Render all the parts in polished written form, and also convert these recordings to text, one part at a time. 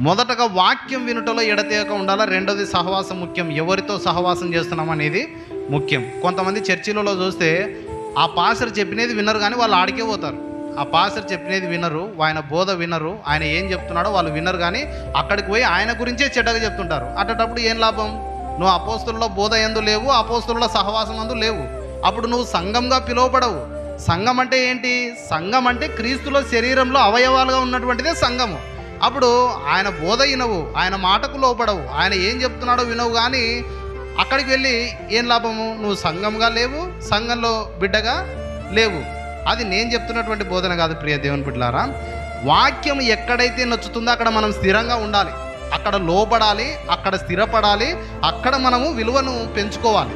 మొదటగా వాక్యం వినుటలో ఎడతెగక ఉండాలా. రెండోది సహవాసం ముఖ్యం. ఎవరితో సహవాసం చేస్తున్నాం అనేది ముఖ్యం. కొంతమంది చర్చిలలో చూస్తే ఆ పాస్టర్ చెప్పినది వినరు, కానీ వాళ్ళు ఆడికే పోతారు. ఆ పాస్టర్ చెప్పినది వినరు, ఆయన బోధ వినరు, ఆయన ఏం చెప్తున్నాడో వాళ్ళు వినరు, కానీ అక్కడికి పోయి ఆయన గురించే చెడ్డగా చెప్తుంటారు. అట్టేటప్పుడు ఏం లాభం? నువ్వు అపోస్తులలో బోధ ఎందు లేవు, అపోస్తుల సహవాసం అందు లేవు. అప్పుడు నువ్వు సంఘంగా పిలువబడవు. సంఘం అంటే ఏంటి? సంఘం అంటే క్రీస్తులో శరీరంలో అవయవాలుగా ఉన్నటువంటిదే సంఘము. అప్పుడు ఆయన బోధ వినవు, ఆయన మాటకు లోపడవు, ఆయన ఏం చెప్తున్నాడో వినవు, కానీ అక్కడికి వెళ్ళి ఏం లాభము? నువ్వు సంఘంగా లేవు, సంఘంలో బిడ్డగా లేవు. అది నేను చెప్తున్నటువంటి బోధన కాదు ప్రియ దేవుని బిడ్డలారా. వాక్యం ఎక్కడైతే నచ్చుతుందో అక్కడ మనం స్థిరంగా ఉండాలి, అక్కడ లోపడాలి, అక్కడ స్థిరపడాలి, అక్కడ మనము విలువను పెంచుకోవాలి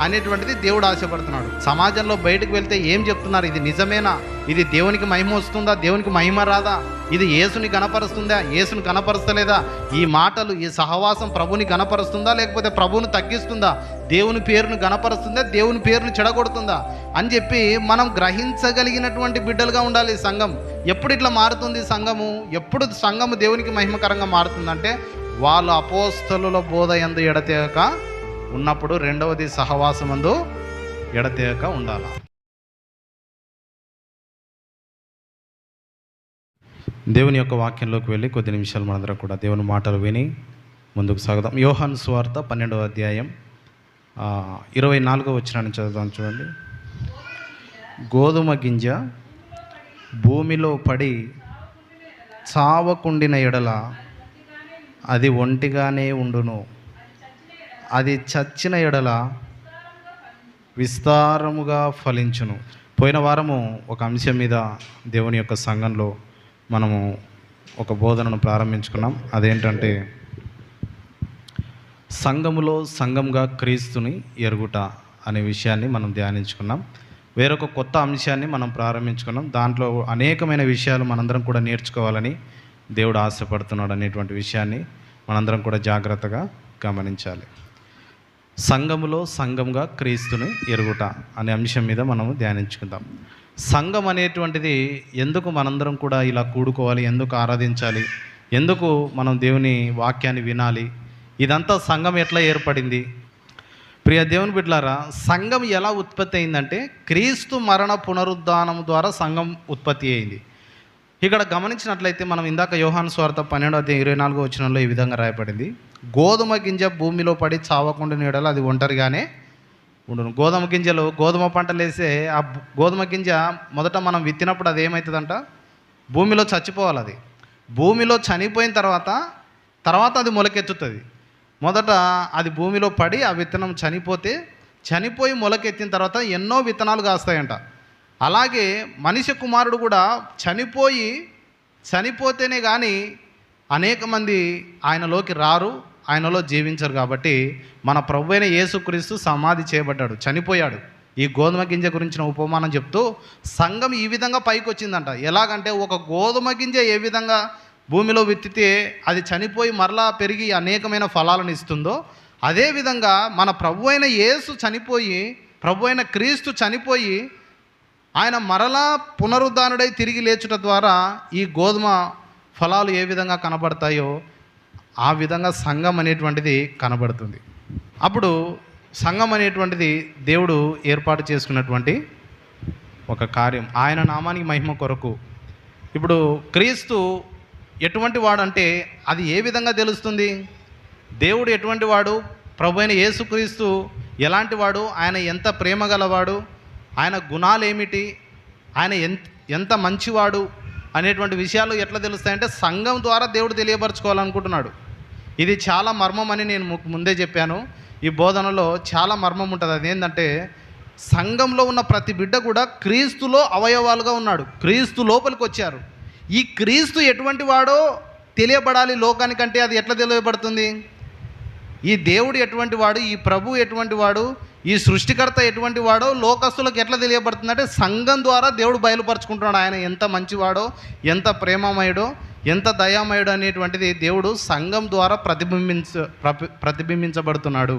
అనేటువంటిది దేవుడు ఆశపడుతున్నాడు. సమాజంలో బయటకు వెళ్తే ఏం చెప్తున్నారు? ఇది నిజమేనా? ఇది దేవునికి మహిమ వస్తుందా? దేవునికి మహిమ రాదా? ఇది యేసుని కనపరుస్తుందా? యేసుని కనపరుస్తలేదా? ఈ మాటలు, ఈ సహవాసం ప్రభుని కనపరుస్తుందా లేకపోతే ప్రభువుని తగ్గిస్తుందా? దేవుని పేరును కనపరుస్తుందా దేవుని పేరును చెడగొడుతుందా అని చెప్పి మనం గ్రహించగలిగినటువంటి బిడ్డలుగా ఉండాలి. సంఘం ఎప్పుడు ఇట్లా మారుతుంది? ఎప్పుడు సంఘము దేవునికి మహిమకరంగా మారుతుందంటే వాళ్ళు అపోస్తలుల బోధ యందు ఎడతెగక ఉన్నప్పుడు. రెండవది సహవాసమందు ఎడతెగక ఉండాలి. దేవుని యొక్క వాక్యంలోకి వెళ్ళి కొద్ది నిమిషాలు మనందరం కూడా దేవుని మాటలు విని ముందుకు సాగుదాం. యోహాను సువార్త 12వ అధ్యాయం 24వ వచనాన్ని చదువుదాం. చూడండి. గోధుమ గింజ భూమిలో పడి చావకుండిన ఎడల అది ఒంటిగానే ఉండును, అది చచ్చిన ఎడల విస్తారముగా ఫలించును. పోయిన వారము ఒక అంశం మీద దేవుని యొక్క సంఘంలో మనము ఒక బోధనను ప్రారంభించుకున్నాం. అదేంటంటే సంఘములో సంఘంగా క్రీస్తుని ఎరుగుట అనే విషయాన్ని మనం ధ్యానించుకున్నాం. వేరొక కొత్త అంశాన్ని మనం ప్రారంభించుకున్నాం. దాంట్లో అనేకమైన విషయాలు మనందరం కూడా నేర్చుకోవాలని దేవుడు ఆశపడుతున్నాడు అనేటువంటి విషయాన్ని మనందరం కూడా జాగ్రత్తగా గమనించాలి. సంఘములో సంఘంగా క్రీస్తుని ఎరుగుట అనే అంశం మీద మనము ధ్యానించుకుందాం. సంఘం అనేటువంటిది ఎందుకు మనందరం కూడా ఇలా కూడుకోవాలి, ఎందుకు ఆరాధించాలి, ఎందుకు మనం దేవుని వాక్యాన్ని వినాలి, ఇదంతా సంఘం ఎట్లా ఏర్పడింది? ప్రియ దేవుని బిడ్డలారా, సంఘం ఎలా ఉత్పత్తి అయిందంటే క్రీస్తు మరణ పునరుద్ధానం ద్వారా సంఘం ఉత్పత్తి అయింది. ఇక్కడ గమనించినట్లయితే మనం ఇందాక యోహాను సువార్త 12వ అధ్యాయం 24వ వచనంలో ఈ విధంగా రాయబడింది. గోధుమ గింజ భూమిలో పడి చావకుండా నీడలు అది ఒంటరిగానే ఉండును. గోధుమ పంటలు వేసే ఆ గోధుమ గింజ మొదట మనం విత్తినప్పుడు అది ఏమవుతుందంట? భూమిలో చచ్చిపోవాలి. అది భూమిలో చనిపోయిన తర్వాత అది మొలకెత్తుతుంది. మొదట అది భూమిలో పడి ఆ విత్తనం చనిపోయి మొలకెత్తిన తర్వాత ఎన్నో విత్తనాలు కాస్తాయంట. అలాగే మనిషి కుమారుడు కూడా చనిపోతేనే కానీ అనేక మంది ఆయనలోకి రారు, ఆయనలో జీవించరు. కాబట్టి మన ప్రభువైన యేసుక్రీస్తు సమాధి చేయబడ్డాడు, చనిపోయాడు. ఈ గోధుమ గింజ గురించిన ఉపమానం చెప్తూ సంఘం ఈ విధంగా పైకి వచ్చిందంట. ఎలాగంటే ఒక గోధుమ గింజ ఏ విధంగా భూమిలో విత్తితే అది చనిపోయి మరలా పెరిగి అనేకమైన ఫలాలను ఇస్తుందో, అదేవిధంగా మన ప్రభువైన యేసు చనిపోయి, ప్రభువైన క్రీస్తు చనిపోయి ఆయన మరలా పునరుద్ధానుడై తిరిగి లేచుట ద్వారా ఈ గోధుమ ఫలాలు ఏ విధంగా కనబడతాయో ఆ విధంగా సంఘం అనేటువంటిది కనబడుతుంది. అప్పుడు సంఘం అనేటువంటిది దేవుడు ఏర్పాటు చేసుకున్నటువంటి ఒక కార్యం, ఆయన నామానికి మహిమ కొరకు. ఇప్పుడు క్రీస్తు ఎటువంటి వాడు అంటే అది ఏ విధంగా తెలుస్తుంది? దేవుడు ఎటువంటి వాడు, ప్రభువైన యేసుక్రీస్తు ఎలాంటి వాడు, ఆయన ఎంత ప్రేమ గలవాడు, ఆయన గుణాలు ఏమిటి, ఆయన ఎంత మంచివాడు అనేటువంటి విషయాలు ఎట్లా తెలుస్తాయంటే సంఘం ద్వారా దేవుడు తెలియపరచుకోవాలనుకుంటున్నాడు. ఇది చాలా మర్మం అని నేను ముందే చెప్పాను. ఈ బోధనలో చాలా మర్మం ఉంటుంది. అదేంటంటే సంఘంలో ఉన్న ప్రతి బిడ్డ కూడా క్రీస్తులో అవయవాలుగా ఉన్నాడు, క్రీస్తు లోపలికి వచ్చారు. ఈ క్రీస్తు ఎటువంటి వాడో తెలియబడాలి లోకానికంటే అది ఎట్లా తెలియబడుతుంది? ఈ దేవుడు ఎటువంటి వాడు, ఈ ప్రభు ఎటువంటి వాడు, ఈ సృష్టికర్త ఎటువంటి వాడో లోకస్తులకు ఎట్లా తెలియబడుతుందంటే సంఘం ద్వారా దేవుడు బయలుపరుచుకుంటున్నాడు. ఆయన ఎంత మంచివాడో, ఎంత ప్రేమమయుడో, ఎంత దయామయుడు అనేటువంటిది దేవుడు సంఘం ద్వారా ప్రతిబింబించబడుతున్నాడు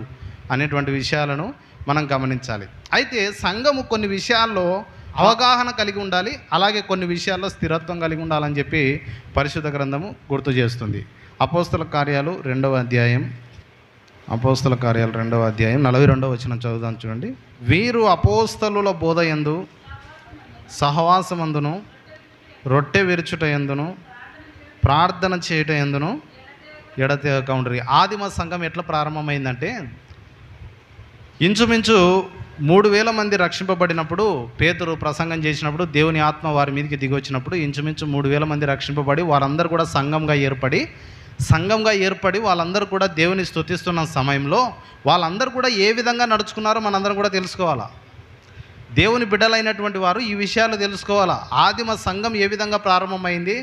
అనేటువంటి విషయాలను మనం గమనించాలి. అయితే సంఘము కొన్ని విషయాల్లో అవగాహన కలిగి ఉండాలి, అలాగే కొన్ని విషయాల్లో స్థిరత్వం కలిగి ఉండాలని చెప్పి పరిశుద్ధ గ్రంథము గుర్తు చేస్తుంది. అపోస్తల కార్యాలు 2వ అధ్యాయం, అపోస్తల కార్యాలు 2వ అధ్యాయం 42వ వచనం చదువుదాం చూడండి. వీరు అపోస్తలుల బోధ యందు, సహవాసమందును, రొట్టె విరుచుట యందును, ప్రార్థన చేయుట యందును ఎడతెగక ఉండిరి. ఆదిమ సంఘం ఎట్లా ప్రారంభమైందంటే, ఇంచుమించు 3000 మంది రక్షింపబడినప్పుడు, పేతురు ప్రసంగం చేసినప్పుడు దేవుని ఆత్మ వారి మీదకి దిగి వచ్చినప్పుడు ఇంచుమించు 3000 మంది రక్షింపబడి వారందరూ కూడా సంఘంగా ఏర్పడి వాళ్ళందరూ కూడా దేవుని స్తుతిస్తున్న సమయంలో వాళ్ళందరూ కూడా ఏ విధంగా నడుచుకున్నారో మనందరం కూడా తెలుసుకోవాలా. దేవుని బిడ్డలైనటువంటి వారు ఈ విషయాలు తెలుసుకోవాలా. ఆదిమ సంఘం ఏ విధంగా ప్రారంభమైంది,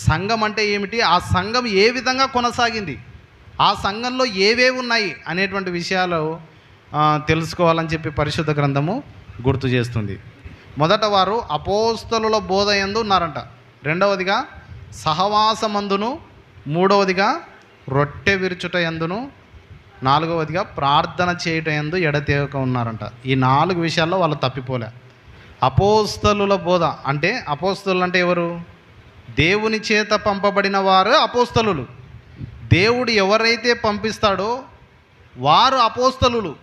సంఘం అంటే ఏమిటి, ఆ సంఘం ఏ విధంగా కొనసాగింది, ఆ సంఘంలో ఏవేవి ఉన్నాయి అనేటువంటి విషయాలు తెలుసుకోవాలని చెప్పి పరిశుద్ధ గ్రంథము గుర్తు చేస్తుంది. మొదట వారు అపోస్తలుల బోధ యందు ఉన్నారంట, రెండవదిగా సహవాసమందును, మూడవదిగా రొట్టె విరుచుట యందును, నాలుగవదిగా ప్రార్థన చేయుట యందు ఎడతెగక ఉన్నారంట. ఈ 4 విషయాల్లో వాళ్ళు తప్పిపోలే. అపోస్తలుల బోధ అంటే, అపోస్తలులు అంటే ఎవరు? దేవుని చేత పంపబడిన వారు అపోస్తలులు. దేవుడు ఎవరైతే పంపిస్తాడో వారు అపోస్తలులు.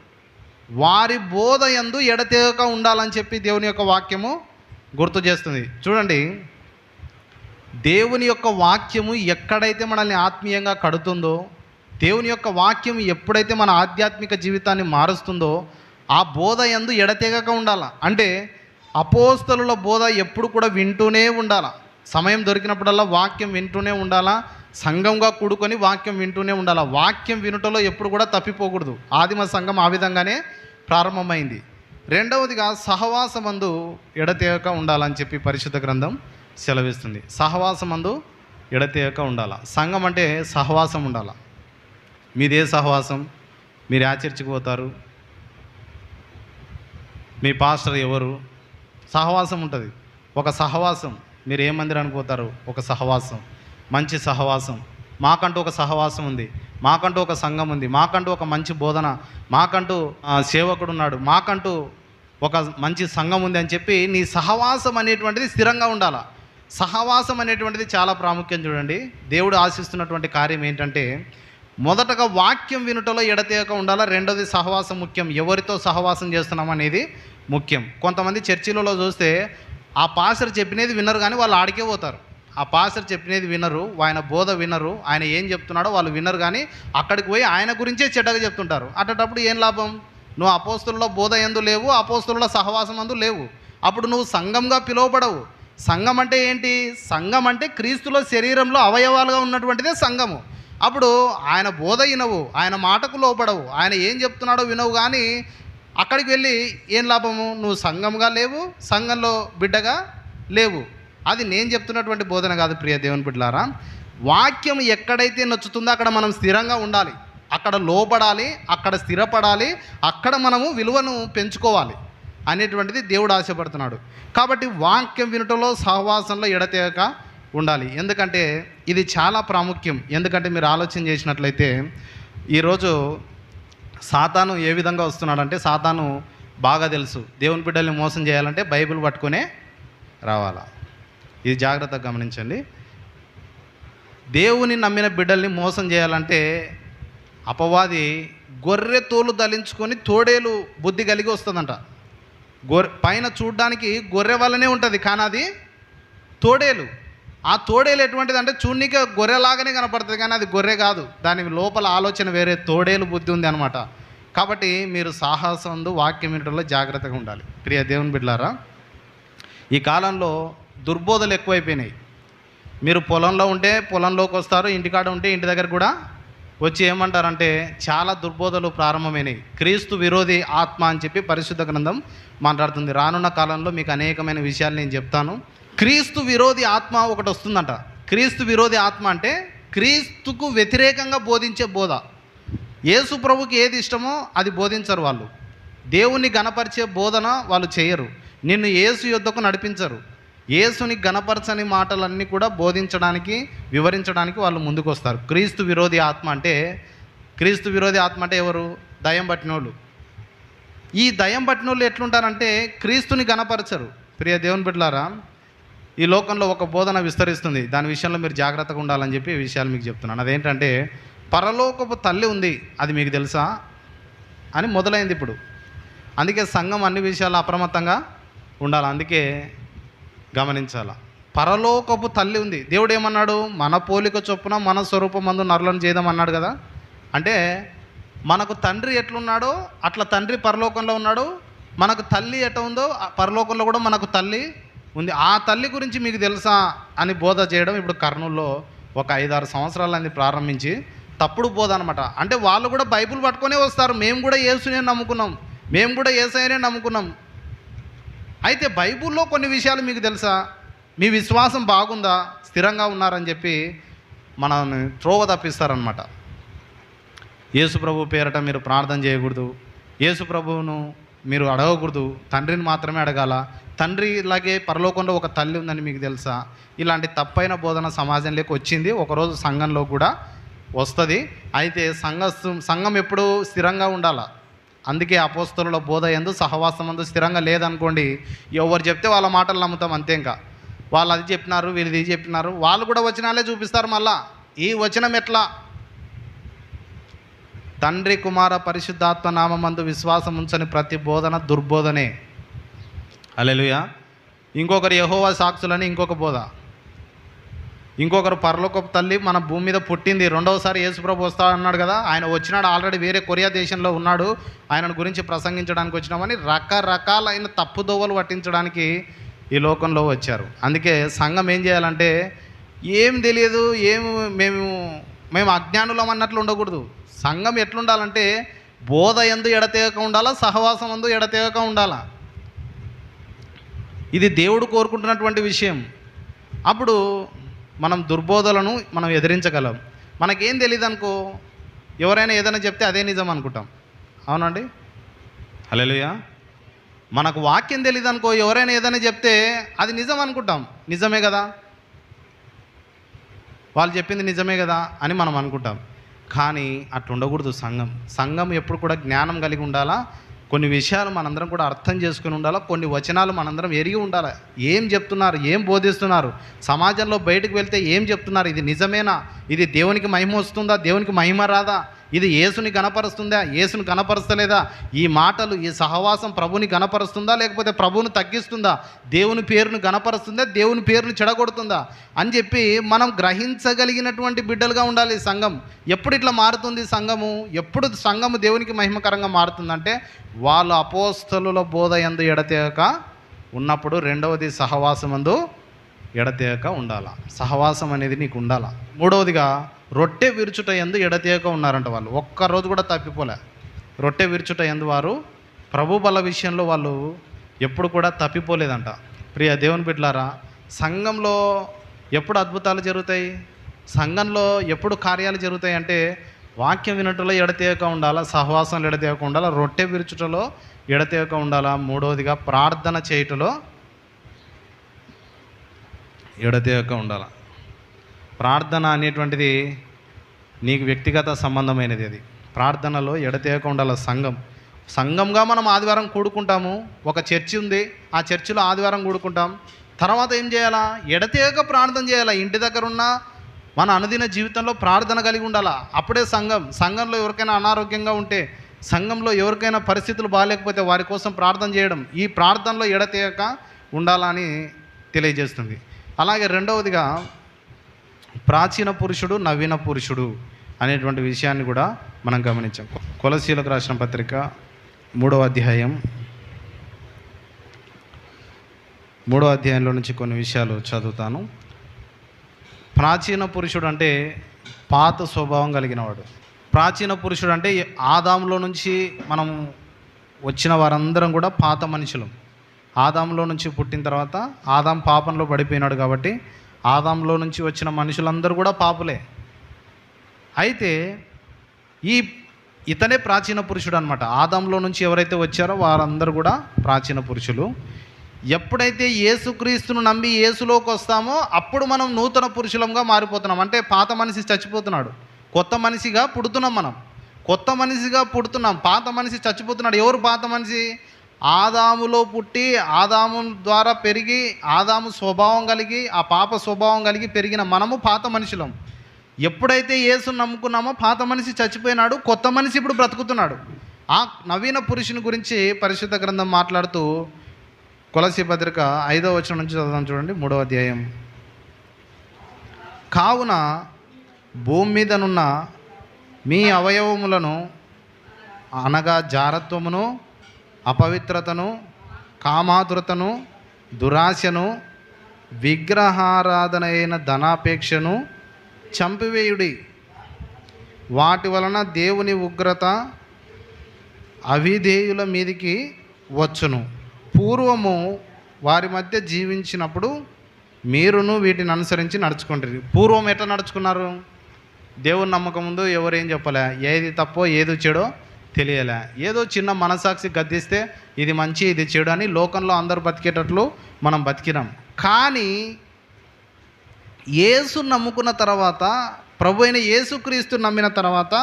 వారి బోధ యందు ఎడతెగక ఉండాలని చెప్పి దేవుని యొక్క వాక్యము గుర్తు చేస్తుంది. చూడండి, దేవుని యొక్క వాక్యము ఎక్కడైతే మనల్ని ఆత్మీయంగా కడుతుందో, దేవుని యొక్క వాక్యం ఎప్పుడైతే మన ఆధ్యాత్మిక జీవితాన్ని మారుస్తుందో ఆ బోధ యందు ఎడతెగక ఉండాల. అంటే అపోస్తలుల బోధ ఎప్పుడు కూడా వింటూనే ఉండాల. సమయం దొరికినప్పుడల్లా వాక్యం వింటూనే ఉండాలా. సంఘంగా కూడుకొని వాక్యం వింటూనే ఉండాల. వాక్యం వినుటలో ఎప్పుడు కూడా తప్పిపోకూడదు. ఆదిమ సంఘం ఆ విధంగానే ప్రారంభమైంది. రెండవదిగా సహవాసమందు ఎడతెగక ఉండాలని చెప్పి పరిశుద్ధ గ్రంథం సెలవిస్తుంది. సహవాసమందు ఎడతెగక ఉండాల. సంఘం అంటే సహవాసం ఉండాల. మీదే సహవాసం? మీరు ఆ చర్చికి పోతారు, మీ పాస్టర్ ఎవరు? సహవాసం ఉంటుంది. ఒక సహవాసం. మీరు ఏ మందిరానికి పోతారు? ఒక సహవాసం, మంచి సహవాసం. మాకంటూ ఒక సహవాసం ఉంది, మాకంటూ ఒక సంఘం ఉంది, మాకంటూ ఒక మంచి బోధన, మాకంటూ సేవకుడు ఉన్నాడు, మాకంటూ ఒక మంచి సంఘం ఉంది అని చెప్పి నీ సహవాసం అనేటువంటిది స్థిరంగా ఉండాలి. సహవాసం అనేటువంటిది చాలా ప్రాముఖ్యం. చూడండి, దేవుడు ఆశిస్తున్నటువంటి కార్యం ఏంటంటే, మొదటగా వాక్యం వినుటలో ఎడతెగక ఉండాలా. రెండోది సహవాసం ముఖ్యం. ఎవరితో సహవాసం చేస్తున్నాం అనేది ముఖ్యం. కొంతమంది చర్చిలలో చూస్తే ఆ పాస్టర్ చెప్పినది వినరు, కానీ వాళ్ళు ఆడికే పోతారు. ఆ పాస్టర్ చెప్పినది వినరు, ఆయన బోధ వినరు, ఆయన ఏం చెప్తున్నాడో వాళ్ళు వినరు, కానీ అక్కడికి పోయి ఆయన గురించే చెడ్డగా చెప్తుంటారు. అట్టేటప్పుడు ఏం లాభం? నువ్వు అపోస్తలుల బోధ యందు లేవు, అపోస్తలుల సహవాసం అందు లేవు. అప్పుడు నువ్వు సంఘంగా పిలువబడవు. సంఘం అంటే ఏంటి? సంఘం అంటే క్రీస్తులో శరీరంలో అవయవాలుగా ఉన్నటువంటిదే సంఘము. అప్పుడు ఆయన బోధ వినవు, ఆయన మాటకు లోపడవు, ఆయన ఏం చెప్తున్నాడో వినవు, కానీ అక్కడికి వెళ్ళి ఏం లాభము? నువ్వు సంఘంగా లేవు, సంఘంలో బిడ్డగా లేవు. అది నేను చెప్తున్నటువంటి బోధన కాదు ప్రియ దేవుని బిడ్డలారా. వాక్యం ఎక్కడైతే నచ్చుతుందో అక్కడ మనం స్థిరంగా ఉండాలి, అక్కడ లోపడాలి, అక్కడ స్థిరపడాలి, అక్కడ మనము విలువను పెంచుకోవాలి అనేటువంటిది దేవుడు ఆశపడుతున్నాడు. కాబట్టి వాక్యం వినటంలో, సహవాసంలో ఎడతెగక ఉండాలి. ఎందుకంటే ఇది చాలా ప్రాముఖ్యం. ఎందుకంటే మీరు ఆలోచన చేసినట్లయితే ఈరోజు సాతాను ఏ విధంగా వస్తున్నాడంటే, సాతాను బాగా తెలుసు దేవుని బిడ్డల్ని మోసం చేయాలంటే బైబిల్ పట్టుకునే రావాలా. ఇది జాగ్రత్తగా గమనించండి. దేవుని నమ్మిన బిడ్డల్ని మోసం చేయాలంటే అపవాది గొర్రె తోలు దలించుకొని తోడేలు బుద్ధి కలిగి వస్తుందంట. పైన చూడడానికి గొర్రె వల్లనే ఉంటుంది, కానీ అది తోడేలు. ఆ తోడేలు ఎటువంటిది అంటే చూడనీకి గొర్రెలాగానే కనపడుతుంది, కానీ అది గొర్రె కాదు. దాని లోపల ఆలోచన వేరే, తోడేలు బుద్ధి ఉంది అనమాట. కాబట్టి మీరు సాహసం వాక్యం వినడంలో జాగ్రత్తగా ఉండాలి ప్రియ దేవుని బిడ్డలారా. ఈ కాలంలో దుర్బోధలు ఎక్కువైపోయినాయి. మీరు పొలంలో ఉంటే పొలంలోకి వస్తారు, ఇంటికాడ ఉంటే ఇంటి దగ్గర కూడా వచ్చి ఏమంటారంటే చాలా దుర్బోధలు ప్రారంభమైనాయి. క్రీస్తు విరోధి ఆత్మ అని చెప్పి పరిశుద్ధ గ్రంథం మాట్లాడుతుంది. రానున్న కాలంలో మీకు అనేకమైన విషయాలు నేను చెప్తాను. క్రీస్తు విరోధి ఆత్మ ఒకటి వస్తుందంట. క్రీస్తు విరోధి ఆత్మ అంటే క్రీస్తుకు వ్యతిరేకంగా బోధించే బోధ. యేసు ప్రభుకి ఏది ఇష్టమో అది బోధించరు వాళ్ళు. దేవుని గణపరిచే బోధన వాళ్ళు చేయరు. నిన్ను యేసు యొద్దకు నడిపించరు. యేసుని గణపరచని మాటలన్నీ కూడా బోధించడానికి, వివరించడానికి వాళ్ళు ముందుకు వస్తారు. క్రీస్తు విరోధి ఆత్మ అంటే, క్రీస్తు విరోధి ఆత్మ అంటే ఎవరు? దయ్యం పట్టినోళ్ళు. ఈ దయ్యం పట్టినోళ్ళు ఎట్లుంటారంటే క్రీస్తుని గణపరచరు. ప్రియ దేవుని బిడ్డలారా, ఈ లోకంలో ఒక బోధన విస్తరిస్తుంది. దాని విషయంలో మీరు జాగ్రత్తగా ఉండాలని చెప్పి ఈ విషయాలు మీకు చెప్తున్నాను. అదేంటంటే పరలోకపు తల్లి ఉంది, అది మీకు తెలుసా అని మొదలైంది ఇప్పుడు. అందుకే సంఘం అన్ని విషయాలు అప్రమత్తంగా ఉండాలి. అందుకే గమనించాలి. పరలోకపు తల్లి ఉంది. దేవుడు ఏమన్నాడు? మన పోలిక చొప్పున మన స్వరూపమందు నరులను చేద్దాం అన్నాడు కదా. అంటే మనకు తండ్రి ఎట్లున్నాడో అట్లా తండ్రి పరలోకంలో ఉన్నాడు. మనకు తల్లి ఎట్లా ఉందో పరలోకంలో కూడా మనకు తల్లి ఉంది. ఆ తల్లి గురించి మీకు తెలుసా అని బోధ చేయడం ఇప్పుడు కర్నూలులో ఒక 5-6 సంవత్సరాలది ప్రారంభించి తప్పుడు బోధ అనమాట. అంటే వాళ్ళు కూడా బైబిల్ పట్టుకొనే వస్తారు. మేము కూడా యేసునే నమ్ముకున్నాం, మేము కూడా యేసయ్యనే నమ్ముకున్నాం. అయితే బైబిల్లో కొన్ని విషయాలు మీకు తెలుసా, మీ విశ్వాసం బాగుందా, స్థిరంగా ఉన్నారని చెప్పి మనల్ని త్రోవ తప్పిస్తారనమాట. యేసు ప్రభు పేరట మీరు ప్రార్థన చేయకూడదు, యేసు ప్రభువును మీరు అడగకూడదు, తండ్రిని మాత్రమే అడగాల, తండ్రి ఇలాగే పరలోకంలో ఒక తల్లి ఉందని మీకు తెలుసా. ఇలాంటి తప్పైన బోధన సమాజంలోకి వచ్చింది, ఒకరోజు సంఘంలో కూడా వస్తుంది. అయితే సంఘం ఎప్పుడు స్థిరంగా ఉండాలా. అందుకే అపోస్తలుల బోధ యందు సహవాసం యందు స్థిరంగా లేదనుకోండి, ఎవరు చెప్తే వాళ్ళ మాటలు నమ్ముతాం అంతే. ఇంకా వాళ్ళు అది చెప్పినారు, వీళ్ళు ఇది చెప్పినారు, వాళ్ళు కూడా వచనాలే చూపిస్తారు. మళ్ళా ఈ వచనం ఎట్లా? తండ్రి కుమార పరిశుద్ధాత్మ నామమందు విశ్వాసం ఉంచని ప్రతి బోధన దుర్బోధనే. హల్లెలూయా. ఇంకొకరు యెహోవా సాక్షులని ఇంకొక బోధ, ఇంకొకరు పరలోకపు తల్లి మన భూమి మీద పుట్టింది, రెండవసారి యేసుప్రభు వస్తా అన్నాడు కదా, ఆయన వచ్చినాడు, ఆల్రెడీ వేరే కొరియా దేశంలో ఉన్నాడు, ఆయనను గురించి ప్రసంగించడానికి వచ్చినామని రకరకాలైన తప్పుదోవలు పట్టించడానికి ఈ లోకంలో వచ్చారు. అందుకే సంఘం ఏం చేయాలంటే, ఏం తెలియదు, మేము అజ్ఞానులం అన్నట్లు ఉండకూడదు. సంఘం ఎట్లుండాలంటే బోధ యందు ఎడతెగక ఉండాలా, సహవాసం యందు ఎడతెగక ఉండాలా. ఇది దేవుడు కోరుకుంటున్నటువంటి విషయం. అప్పుడు మనం దుర్బోధలను మనం ఎదిరించగలం. మనకేం తెలియదు అనుకో, ఎవరైనా ఏదైనా చెప్తే అదే నిజం అనుకుంటాం. అవునండి, హల్లెలూయా. మనకు వాక్యం తెలియదు అనుకో, ఎవరైనా ఏదైనా చెప్తే అది నిజం అనుకుంటాం. నిజమే కదా, వాళ్ళు చెప్పింది నిజమే కదా అని మనం అనుకుంటాం. కానీ అట్లా ఉండకూడదు. సంఘం ఎప్పుడు కూడా జ్ఞానం కలిగి ఉండాలా. కొన్ని విషయాలు మనందరం కూడా అర్థం చేసుకుని ఉండాలా. కొన్ని వచనాలు మనందరం ఎరిగి ఉండాలి. ఏం చెప్తున్నారు, ఏం బోధిస్తున్నారు, సమాజంలో బయటకు వెళ్తే ఏం చెప్తున్నారు, ఇది నిజమేనా, ఇది దేవునికి మహిమ వస్తుందా, దేవునికి మహిమ రాదా, ఇది యేసుని గణపరుస్తుందా, యేసుని గణపరుస్తలేదా, ఈ మాటలు ఈ సహవాసం ప్రభుని గణపరుస్తుందా లేకపోతే ప్రభువును తగ్గిస్తుందా, దేవుని పేరును గణపరుస్తుందా దేవుని పేరును చెడగొడుతుందా అని చెప్పి మనం గ్రహించగలిగినటువంటి బిడ్డలుగా ఉండాలి. సంఘం ఎప్పుడు ఇట్లా మారుతుంది, ఎప్పుడు సంఘము దేవునికి మహిమకరంగా మారుతుందంటే వాళ్ళు అపోస్తలుల బోధ యందు ఎడతెగక ఉన్నప్పుడు. రెండవది సహవాసమందు ఎడతెగక ఉండాలా. సహవాసం అనేది నీకు ఉండాలా. మూడవదిగా రొట్టె విరుచుట యందు ఎడతెగక ఉన్నారంట. వాళ్ళు ఒక్కరోజు కూడా తప్పిపోలే. రొట్టె విరుచుట యందు వారు ప్రభు బల విషయంలో వాళ్ళు ఎప్పుడు కూడా తప్పిపోలేదంట. ప్రియ దేవుని బిడ్డలారా, సంఘంలో ఎప్పుడు అద్భుతాలు జరుగుతాయి, సంఘంలో ఎప్పుడు కార్యాలు జరుగుతాయి అంటే వాక్యం వినటంలో ఎడతెగక ఉండాలా, సహవాసంలో ఎడతెగక ఉండాలా, రొట్టె విరుచుటలో ఎడతెగక ఉండాలా. మూడవదిగా ప్రార్థన చేయుటలో ఎడతెగక ఉండాలి. ప్రార్థన అనేటువంటిది నీకు వ్యక్తిగత సంబంధమైనది. అది ప్రార్థనలో ఎడతెగక ఉండాలి. సంఘంగా మనం ఆదివారం కూడుకుంటాము. ఒక చర్చి ఉంది, ఆ చర్చిలో ఆదివారం కూడుకుంటాం. తర్వాత ఏం చేయాలా? ఎడతెగక ప్రార్థన చేయాలా. ఇంటి దగ్గర ఉన్న మన అనుదిన జీవితంలో ప్రార్థన కలిగి ఉండాలా. అప్పుడే సంఘంలో ఎవరికైనా అనారోగ్యంగా ఉంటే, సంఘంలో ఎవరికైనా పరిస్థితులు బాగాలేకపోతే వారి కోసం ప్రార్థన చేయడం, ఈ ప్రార్థనలో ఎడతెగక ఉండాలని తెలియజేస్తుంది. అలాగే రెండవదిగా ప్రాచీన పురుషుడు, నవీన పురుషుడు అనేటువంటి విషయాన్ని కూడా మనం గమనించాం. కొలసీలకు రాసిన పత్రిక 3వ అధ్యాయంలో నుంచి కొన్ని విషయాలు చదువుతాను. ప్రాచీన పురుషుడు అంటే పాత స్వభావం కలిగినవాడు. ప్రాచీన పురుషుడు అంటే ఆదాములో నుంచి మనం వచ్చిన వారందరం కూడా పాత మనుషులం. ఆదాంలో నుంచి పుట్టిన తర్వాత ఆదాం పాపంలో పడిపోయినాడు కాబట్టి ఆదాంలో నుంచి వచ్చిన మనుషులందరూ కూడా పాపులే. అయితే ఇతనే ప్రాచీన పురుషుడు అనమాట. ఆదాంలో నుంచి ఎవరైతే వచ్చారో వారందరూ కూడా ప్రాచీన పురుషులు. ఎప్పుడైతే యేసుక్రీస్తును నమ్మి యేసులోకి వస్తామో అప్పుడు మనం నూతన పురుషులంగా మారిపోతున్నాం. అంటే పాత మనిషి చచ్చిపోతున్నాడు, కొత్త మనిషిగా పుడుతున్నాం. మనం కొత్త మనిషిగా పుడుతున్నాం, పాత మనిషి చచ్చిపోతున్నాడు. ఎవరు పాత మనిషి? ఆదాములో పుట్టి ఆదాము ద్వారా పెరిగి ఆదాము స్వభావం కలిగి ఆ పాప స్వభావం కలిగి పెరిగిన మనము పాత మనుషులం. ఎప్పుడైతే యేసుని నమ్ముకున్నామో పాత మనిషి చచ్చిపోయినాడు, కొత్త మనిషి ఇప్పుడు బ్రతుకుతున్నాడు. ఆ నవీన పురుషుని గురించి పరిశుద్ధ గ్రంథం మాట్లాడుతూ కొలస్సీ పత్రిక 5వ వచనం నుంచి చదువుదాం చూడండి, 3వ అధ్యాయం. కావున భూమి మీదనున్న మీ అవయవములను అనగా జారత్వమును, అపవిత్రతను, కామాతురతను, దురాశను, విగ్రహారాధన అయిన ధనాపేక్షను చంపివేయుడి. వాటి వలన దేవుని ఉగ్రత అవిధేయుల మీదికి వచ్చును. పూర్వము వారి మధ్య జీవించినప్పుడు మీరును వీటిని అనుసరించి నడుచుకుంటారు. పూర్వం ఎట్లా నడుచుకున్నారు? దేవుని నమ్మకం ముందు ఎవరేం చెప్పలే, ఏది తప్పో ఏది చెడో తెలియలే. ఏదో చిన్న మనసాక్షి గద్దిస్తే ఇది మంచి ఇది చెడు అని లోకంలో అందరూ బతికేటట్లు మనం బతికినాం. కానీ యేసు నమ్ముకున్న తర్వాత, ప్రభు అయిన యేసుక్రీస్తు నమ్మిన తర్వాత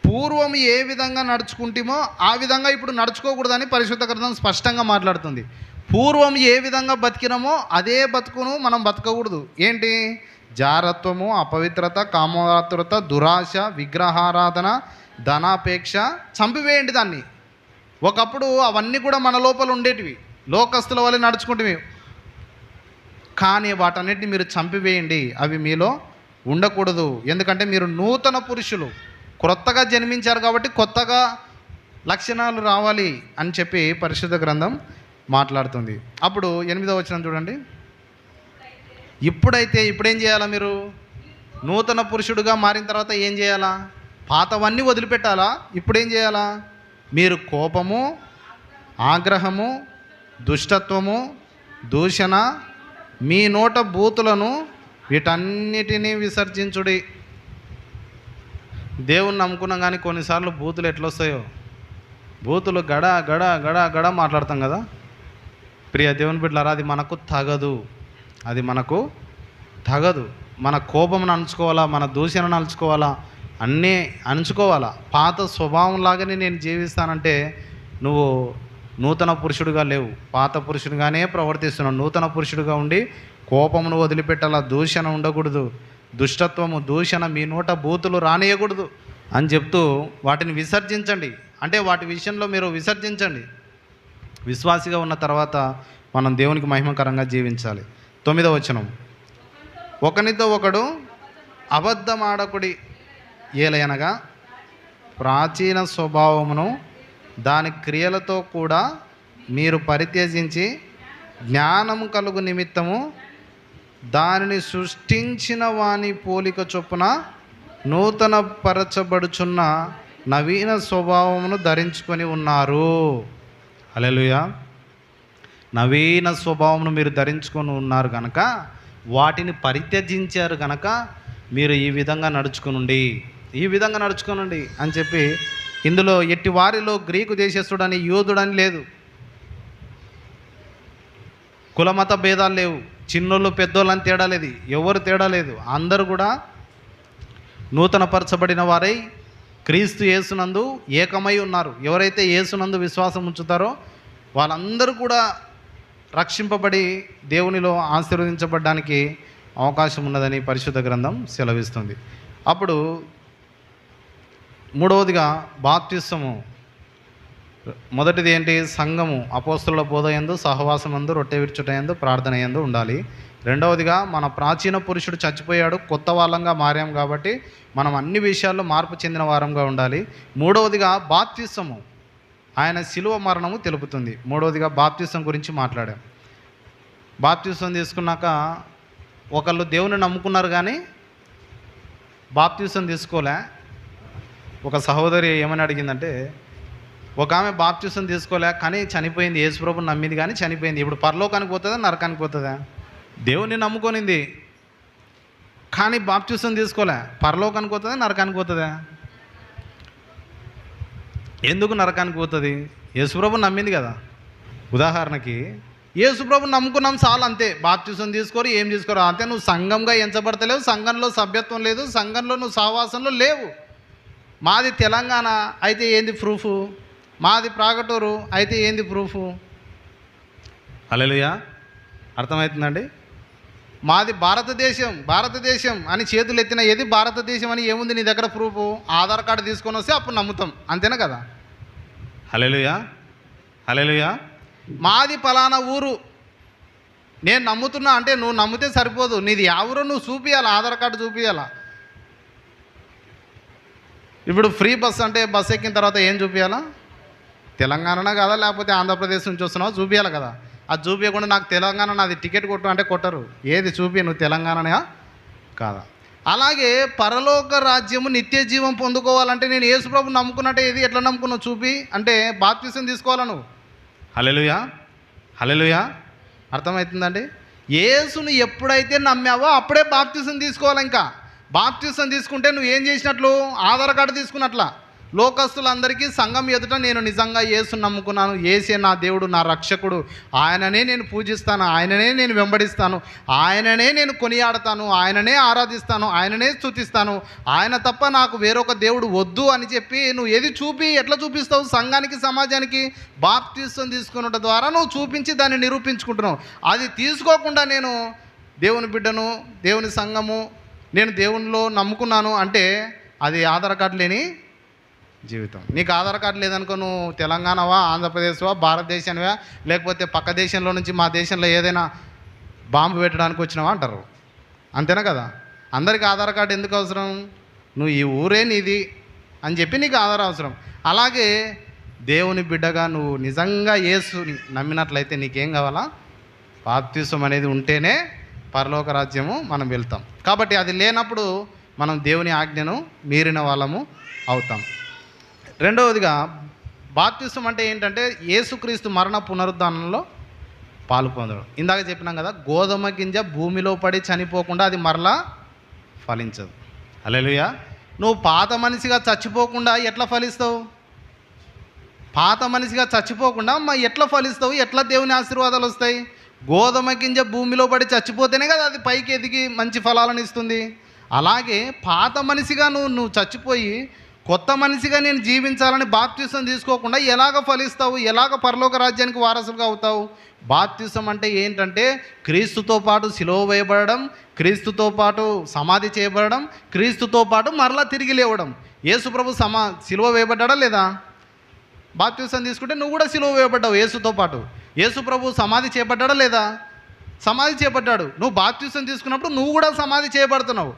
పూర్వం ఏ విధంగా నడుచుకుంటామో ఆ విధంగా ఇప్పుడు నడుచుకోకూడదని పరిశుద్ధ గ్రంథం స్పష్టంగా మాట్లాడుతుంది. పూర్వం ఏ విధంగా బతికినామో అదే బతుకును మనం బతకకూడదు. ఏంటి? జారత్వము, అపవిత్రత, కామాతురత, దురాశ, విగ్రహారాధన, ధనాపేక్ష చంపివేయండి దాన్ని. ఒకప్పుడు అవన్నీ కూడా మన లోపల ఉండేటివి, లోకస్తుల వల్ల నడుచుకుంటేవి. కానీ వాటన్నిటిని మీరు చంపివేయండి, అవి మీలో ఉండకూడదు. ఎందుకంటే మీరు నూతన పురుషులు, కొత్తగా జన్మించారు కాబట్టి కొత్తగా లక్షణాలు రావాలి అని చెప్పి పరిశుద్ధ గ్రంథం మాట్లాడుతుంది. అప్పుడు 8వ వచనం చూడండి. ఇప్పుడేం చేయాలా? మీరు నూతన పురుషుడుగా మారిన తర్వాత ఏం చేయాలా? పాతవన్నీ వదిలిపెట్టాలా? ఇప్పుడేం చేయాలా? మీరు కోపము, ఆగ్రహము, దుష్టత్వము, దూషణ, మీ నోట బూతులను వీటన్నిటినీ విసర్జించుడి. దేవుణ్ణి నమ్ముకున్నాం కానీ కొన్నిసార్లు బూతులు ఎట్లొస్తాయో, బూతులు గడ గడ గడ గడ మాట్లాడతాం కదా. ప్రియ దేవుని బిడ్డలారా, అది మనకు తగదు. మన కోపమును అణుచుకోవాలా, మన దూషణను అణుచుకోవాలా, అన్నీ అణుచుకోవాలా. పాత స్వభావంలాగానే నేను జీవిస్తానంటే నువ్వు నూతన పురుషుడిగా లేవు, పాత పురుషుడిగానే ప్రవర్తిస్తున్నావు. నూతన పురుషుడిగా ఉండి కోపమును వదిలిపెట్టాలా, దూషణ ఉండకూడదు, దుష్టత్వము, దూషణ, మీ నోట బూతులు రానియకూడదు అని చెప్తూ వాటిని విసర్జించండి. అంటే వాటి విషయంలో మీరు విసర్జించండి. విశ్వాసిగా ఉన్న తర్వాత మనం దేవునికి మహిమకరంగా జీవించాలి. 9వ వచనం. ఒకనితో ఒకడు అబద్ధమాడకుడి, ఏలయనగా ప్రాచీన స్వభావమును దాని క్రియలతో కూడా మీరు పరిత్యజించి జ్ఞానము కలుగు నిమిత్తము దానిని సృష్టించిన వాని పోలిక చొప్పున నూతన పరచబడుచున్న నవీన స్వభావమును ధరించుకొని ఉన్నారు. హల్లెలూయా. నవీన స్వభావమును మీరు ధరించుకొని ఉన్నారు కనుక, వాటిని పరిత్యజించారు కనుక మీరు ఈ విధంగా నడుచుకునండి అని చెప్పి, ఇందులో ఎట్టి వారిలో గ్రీకు దేశస్థుడని యూదుడని లేదు, కులమత భేదాలు లేవు, చిన్నోళ్ళు పెద్దోళ్ళు అని తేడా లేదు, ఎవరు తేడా లేదు. అందరూ కూడా నూతన పరచబడిన వారై క్రీస్తు యేసునందు ఏకమై ఉన్నారు. ఎవరైతే యేసునందు విశ్వాసం ఉంచుతారో వాళ్ళందరూ కూడా రక్షింపబడి దేవునిలో ఆశీర్వదించబడడానికి అవకాశం ఉన్నదని పరిశుద్ధ గ్రంథం సెలవిస్తుంది. అప్పుడు 3వదిగా బాప్తిస్మము. మొదటిది ఏంటి? సంఘము అపోస్తలుల బోధ యందు, సహవాసమందు, రొట్టె విరుచుట యందు, ప్రార్థన యందు ఉండాలి. 2వదిగా మన ప్రాచీన పురుషుడు చచ్చిపోయాడు, కొత్త వాళ్ళంగా మారాం కాబట్టి మనం అన్ని విషయాల్లో మార్పు చెందిన వారంగా ఉండాలి. 3వదిగా బాప్తిస్మము, ఆయన శిలువ మరణము తెలుపుతుంది. 3వదిగా బాప్తిస్మం గురించి మాట్లాడాం. బాప్తిస్మం తీసుకున్నాక ఒకళ్ళు దేవుని నమ్ముకున్నారు కానీ బాప్తిస్మం తీసుకోలే. ఒక సహోదరి ఏమని అడిగిందంటే, ఒక ఆమె బాప్తిస్మం తీసుకోలే కానీ చనిపోయింది, యేసుప్రభుని నమ్మింది కానీ చనిపోయింది. ఇప్పుడు పరలోకానికి పోతుందా, నరకానికి పోతుందా? దేవుని నమ్ముకొనింది కానీ బాప్తిస్మం తీసుకోలే, పరలోకానికి పోతుందా, నరకానికి పోతుందా? ఎందుకు నరకానికి పోతుంది? యేసుప్రభుని నమ్మింది కదా. ఉదాహరణకి యేసుప్రభుని నమ్ముకున్నాం చాలు, అంతే. బాప్తిస్మం తీసుకోరు, ఏం తీసుకోరు, అంతే. నువ్వు సంఘంగా ఎంచబడతలేవు, సంఘంలో సభ్యత్వం లేదు, సంఘంలో నువ్వు సహవాసంలో లేవు. మాది తెలంగాణ అయితే ఏంది ప్రూఫ్? మాది ప్రాగటూరు అయితే ఏంది ప్రూఫు? హల్లెలూయా, అర్థమవుతుందండి? మాది భారతదేశం అని చేతులు ఎత్తిన ఏది భారతదేశం అని ఏముంది నీ దగ్గర ప్రూఫు? ఆధార్ కార్డు తీసుకొని వస్తే అప్పుడు నమ్ముతాం, అంతేనా కదా? హల్లెలూయా, హల్లెలూయా. మాది పలానా ఊరు నేను నమ్ముతున్నా అంటే నువ్వు నమ్మితే సరిపోదు, నీది ఎవరో నువ్వు చూపించాలి, ఆధార్ కార్డు చూపించాలా. ఇప్పుడు ఫ్రీ బస్ అంటే బస్ ఎక్కిన తర్వాత ఏం చూపించాలా? తెలంగాణ కదా లేకపోతే ఆంధ్రప్రదేశ్ నుంచి వస్తున్నావు చూపించాలి కదా. అది చూపించకుండా నాకు తెలంగాణ నాది టికెట్ కొట్టు అంటే కొట్టరు. ఏది చూపి నువ్వు తెలంగాణనా కాదా? అలాగే పరలోక రాజ్యము నిత్య జీవం పొందుకోవాలంటే నేను యేసుప్రభు నమ్ముకున్నట్టే ఏది ఎట్లా నమ్ముకున్నావు చూపి అంటే బాప్తిసం తీసుకోవాలా నువ్వు. హల్లెలూయా, హల్లెలూయా, అర్థమవుతుందండి? యేసును ఎప్పుడైతే నమ్మావో అప్పుడే బాప్తిసం తీసుకోవాలి. ఇంకా బాప్తిసం తీసుకుంటే నువ్వు ఏం చేసినట్లు? ఆధార్ కార్డు తీసుకున్నట్లా. లోకస్తులందరికీ సంఘం ఎదుట నేను నిజంగా యేసును నమ్ముకున్నాను, యేసే నా దేవుడు, నా రక్షకుడు, ఆయననే నేను పూజిస్తాను, ఆయననే నేను వెంబడిస్తాను, ఆయననే నేను కొనియాడతాను, ఆయననే ఆరాధిస్తాను, ఆయననే స్తుతిస్తాను, ఆయన తప్ప నాకు వేరొక దేవుడు వద్దు అని చెప్పి నువ్వు ఏది చూపి ఎట్లా చూపిస్తావు? సంఘానికి, సమాజానికి బాప్తిసం తీసుకున్నట ద్వారా నువ్వు చూపించి దాన్ని నిరూపించుకుంటున్నావు. అది తీసుకోకుండా నేను దేవుని బిడ్డను, దేవుని సంఘము, నేను దేవునిలో నమ్ముకున్నాను అంటే అది ఆధార్ కార్డు లేని జీవితం. నీకు ఆధార్ కార్డు లేదనుకో నువ్వు తెలంగాణవా, ఆంధ్రప్రదేశ్వా, భారతదేశానివా, లేకపోతే పక్క దేశంలో నుంచి మా దేశంలో ఏదైనా బాంబు పెట్టడానికి వచ్చినావా అంటారు, అంతేనా కదా? అందరికీ ఆధార్ కార్డు ఎందుకు అవసరం? నువ్వు ఈ ఊరే నీది అని చెప్పి నీకు ఆధార్ అవసరం. అలాగే దేవుని బిడ్డగా నువ్వు నిజంగా యేసుని నమ్మినట్లయితే నీకేం కావాలా? బాప్తిసం అనేది ఉంటేనే పరలోక రాజ్యము మనం వెళ్తాం. కాబట్టి అది లేనప్పుడు మనం దేవుని ఆజ్ఞను మీరిన వాళ్ళము అవుతాం. రెండవదిగా బాప్తిసం అంటే ఏంటంటే యేసుక్రీస్తు మరణ పునరుద్ధానంలో పాలు పొందడం. ఇందాక చెప్పినాం కదా, గోధుమ గింజ భూమిలో పడి చనిపోకుండా అది మరలా ఫలించదు. హల్లెలూయా. నువ్వు పాత మనిషిగా చచ్చిపోకుండా ఎట్లా ఫలిస్తావు? పాత మనిషిగా చచ్చిపోకుండా ఎట్లా ఫలిస్తావు? ఎట్లా దేవుని ఆశీర్వాదాలు వస్తాయి? గోధుమ గింజ భూమిలో పడి చచ్చిపోతేనే కదా అది పైకి ఎదిగి మంచి ఫలాలను ఇస్తుంది. అలాగే పాత మనిషిగా నువ్వు చచ్చిపోయి కొత్త మనిషిగా నేను జీవించాలని బాప్తిసం తీసుకోకుండా ఎలాగ ఫలిస్తావు? ఎలాగ పరలోక రాజ్యానికి వారసులుగా అవుతావు? బాప్తిసం అంటే ఏంటంటే క్రీస్తుతో పాటు సిలువ వేయబడడం, క్రీస్తుతో పాటు సమాధి చేయబడడం, క్రీస్తుతో పాటు మరలా తిరిగి లేవడం. యేసుప్రభు సిలువ వేయబడ్డా లేదా? బాప్తిసం తీసుకుంటే నువ్వు కూడా సిలువ వేయబడ్డావు యేసుతో పాటు. యేసుప్రభు సమాధి చేపట్టాడా లేదా? సమాధి చేపట్టాడు. నువ్వు బాప్తిసం తీసుకున్నప్పుడు నువ్వు కూడా సమాధి చేయబడుతున్నావు.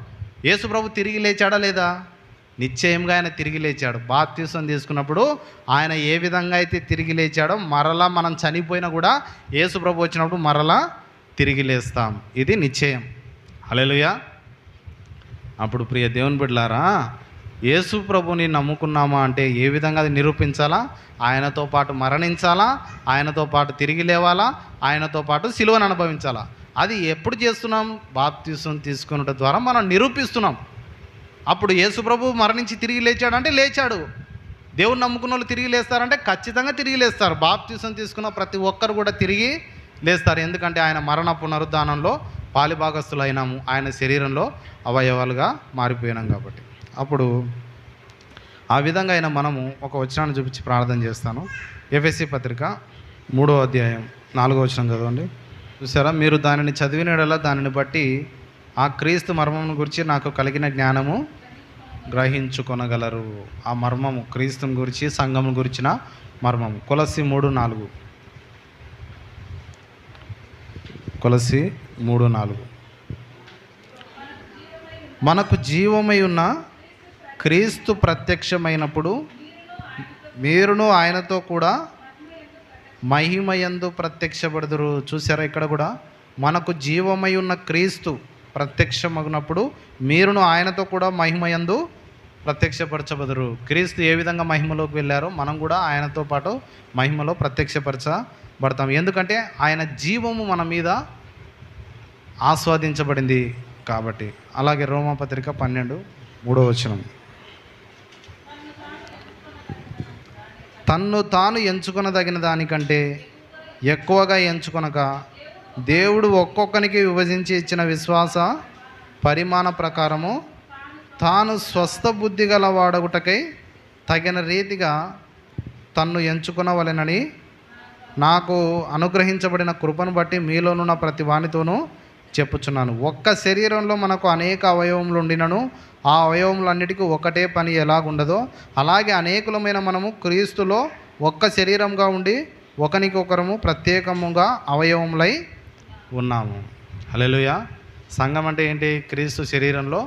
యేసుప్రభు తిరిగి లేచాడా లేదా? నిశ్చయంగా ఆయన తిరిగి లేచాడు. బాప్తిసం తీసుకున్నప్పుడు ఆయన ఏ విధంగా అయితే తిరిగి లేచాడో మరలా మనం చనిపోయినా కూడా యేసుప్రభు వచ్చినప్పుడు మరలా తిరిగి లేస్తాం. ఇది నిశ్చయం. హల్లెలూయా. అప్పుడు ప్రియ దేవుని బిడ్డలారా, యేసు ప్రభుని నమ్ముకున్నామా అంటే ఏ విధంగా అది నిరూపించాలా? ఆయనతో పాటు మరణించాలా, ఆయనతో పాటు తిరిగి లేవాలా, ఆయనతో పాటు సిలువను అనుభవించాలా. అది ఎప్పుడు చేస్తున్నాం? బాప్తిసం తీసుకున్నట ద్వారా మనం నిరూపిస్తున్నాం. అప్పుడు యేసు ప్రభు మరణించి తిరిగి లేచాడంటే లేచాడు. దేవుని నమ్ముకున్న వాళ్ళు తిరిగి లేస్తారంటే ఖచ్చితంగా తిరిగి లేస్తారు. బాప్తిసం తీసుకున్న ప్రతి ఒక్కరు కూడా తిరిగి లేస్తారు. ఎందుకంటే ఆయన మరణ పునరుద్ధానంలో పాలిభాగస్తులైనాము, ఆయన శరీరంలో అవయవాలుగా మారిపోయినాం కాబట్టి. అప్పుడు ఆ విధంగా అయినా మనము ఒక వచనాన్ని చూపించి ప్రార్థన చేస్తాను. ఎఫెసీ పత్రిక 3వ అధ్యాయం 4వ వచనం చదవండి. చూసారా? మీరు దానిని చదివినడలా దానిని బట్టి ఆ క్రీస్తు మర్మమును గురించి నాకు కలిగిన జ్ఞానము గ్రహించుకొనగలరు. ఆ మర్మము క్రీస్తుని గురించి, సంఘం గురించిన మర్మము. కొలస్సీ 3:4. కొలస్సీ 3:4. మనకు జీవమై ఉన్న క్రీస్తు ప్రత్యక్షమైనప్పుడు మీరును ఆయనతో కూడా మహిమయందు ప్రత్యక్షపడుదురు. చూసారా? ఇక్కడ కూడా మనకు జీవమై ఉన్న క్రీస్తు ప్రత్యక్షమగినప్పుడు మీరును ఆయనతో కూడా మహిమయందు ప్రత్యక్షపరచబదురు. క్రీస్తు ఏ విధంగా మహిమలోకి వెళ్ళారో మనం కూడా ఆయనతో పాటు మహిమలో ప్రత్యక్షపరచబడతాం. ఎందుకంటే ఆయన జీవము మన మీద ఆస్వాదించబడింది కాబట్టి. అలాగే రోమాపత్రిక 12:3వ వచనం. తన్ను తాను ఎంచుకొనదగిన దానికంటే ఎక్కువగా ఎంచుకొనక దేవుడు ఒక్కొక్కరికి విభజించి ఇచ్చిన విశ్వాస పరిమాణ ప్రకారము తాను స్వస్థ బుద్ధి గల వాడగుటకై తగిన రీతిగా తన్ను ఎంచుకొనవలెనని నాకు అనుగ్రహించబడిన కృపను బట్టి మీలోనున్న ప్రతి వానితోనూ చెప్పుచున్నాను. ఒక్క శరీరంలో మనకు అనేక అవయవములు ఉండినను ఆ అవయవములన్నిటికీ ఒకటే పని ఎలాగుండదో అలాగే అనేకులమైన మనము క్రీస్తులో ఒక్క శరీరంగా ఉండి ఒకరికొకరము ప్రత్యేకముగా అవయవములై ఉన్నాము. హల్లెలూయా. సంఘం అంటే ఏంటి? క్రీస్తు శరీరంలో